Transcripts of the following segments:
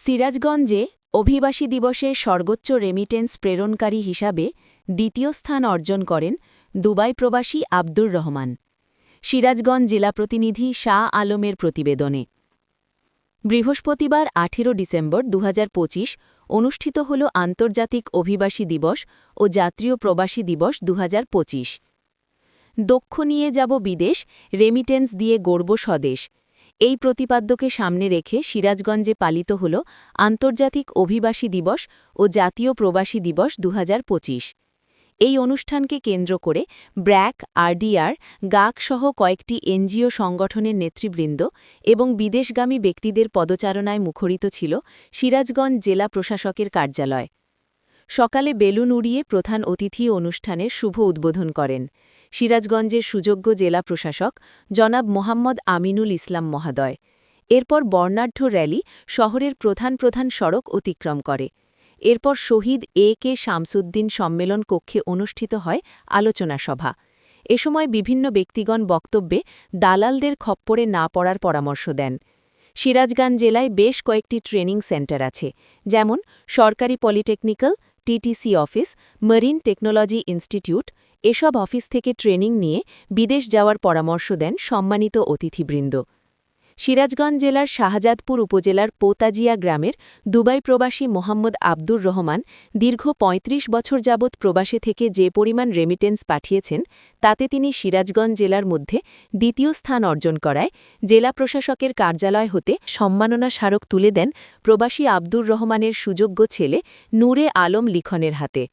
সিরাজগঞ্জে অভিবাসী দিবসে সর্বোচ্চ রেমিটেন্স প্রেরণকারী হিসাবে দ্বিতীয় স্থান অর্জন করেন দুবাই প্রবাসী আব্দুর রহমান। সিরাজগঞ্জ জেলা প্রতিনিধি শাহ আলমের প্রতিবেদনে। বৃহস্পতিবার ১৮ ডিসেম্বর ২০২৫ অনুষ্ঠিত হল আন্তর্জাতিক অভিবাসী দিবস ও জাতীয় প্রবাসী দিবস ২০২৫। দক্ষ নিয়ে যাব বিদেশ, রেমিটেন্স দিয়ে গড়ব স্বদেশ, এই প্রতিপাদ্যকে সামনে রেখে সিরাজগঞ্জে পালিত হল আন্তর্জাতিক অভিবাসী দিবস ও জাতীয় প্রবাসী দিবস ২০২৫। এই অনুষ্ঠানকে কেন্দ্র করে ব্র্যাক, আরডিআর, গাক সহ কয়েকটি এনজিও সংগঠনের নেতৃবৃন্দ এবং বিদেশগামী ব্যক্তিদের পদচারণায় মুখরিত ছিল সিরাজগঞ্জ জেলা প্রশাসকের কার্যালয়। সকালে বেলুন উড়িয়ে প্রধান অতিথি অনুষ্ঠানের শুভ উদ্বোধন করেন সিরাজগঞ্জের সুযোগ্য জেলা প্রশাসক জনাব মোহাম্মদ আমিনুল ইসলাম মহাদয়। এরপর বর্ণাঢ্য র্যালি শহরের প্রধান প্রধান সড়ক অতিক্রম করে। এরপর শহীদ কে শামসুদ্দিন সম্মেলন কক্ষে অনুষ্ঠিত হয় আলোচনা সভা। এ সময় বিভিন্ন ব্যক্তিগণ বক্তব্যে দালালদের খপ্পরে না পড়ার পরামর্শ দেন। সিরাজগঞ্জ জেলায় বেশ কয়েকটি ট্রেনিং সেন্টার আছে, যেমন সরকারি polytechnical, TTC office, marine technology institute. এসব অফিস থেকে ট্রেনিং নিয়ে বিদেশ যাওয়ার পরামর্শ দেন সম্মানিত অতিথিবৃন্দ। সিরাজগঞ্জ জেলার শাহজাদপুর উপজেলার পোতাজিয়া গ্রামের দুবাই প্রবাসী মোহাম্মদ আব্দুর রহমান দীর্ঘ ৩৫ বছর যাবৎ প্রবাসে থেকে যে পরিমাণ রেমিটেন্স পাঠিয়েছেন, তাতে তিনি সিরাজগঞ্জ জেলার মধ্যে দ্বিতীয় স্থান অর্জন করায় জেলা প্রশাসকের কার্যালয় হতে সম্মাননা স্মারক তুলে দেন প্রবাসী আব্দুর রহমানের সুযোগ্য ছেলে নূরে আলম লিখনের হাতে।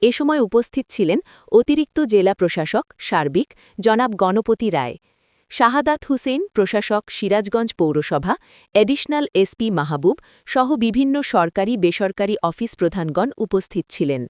এ সময় উপস্থিত ছিলেন অতিরিক্ত জেলা প্রশাসক সার্বিক জনাব গণপতি রায়, শাহাদাত হুসেইন প্রশাসক সিরাজগঞ্জ পৌরসভা, অ্যাডিশনাল এসপি মাহবুব সহ বিভিন্ন সরকারি বেসরকারি অফিস প্রধানগণ উপস্থিত ছিলেন।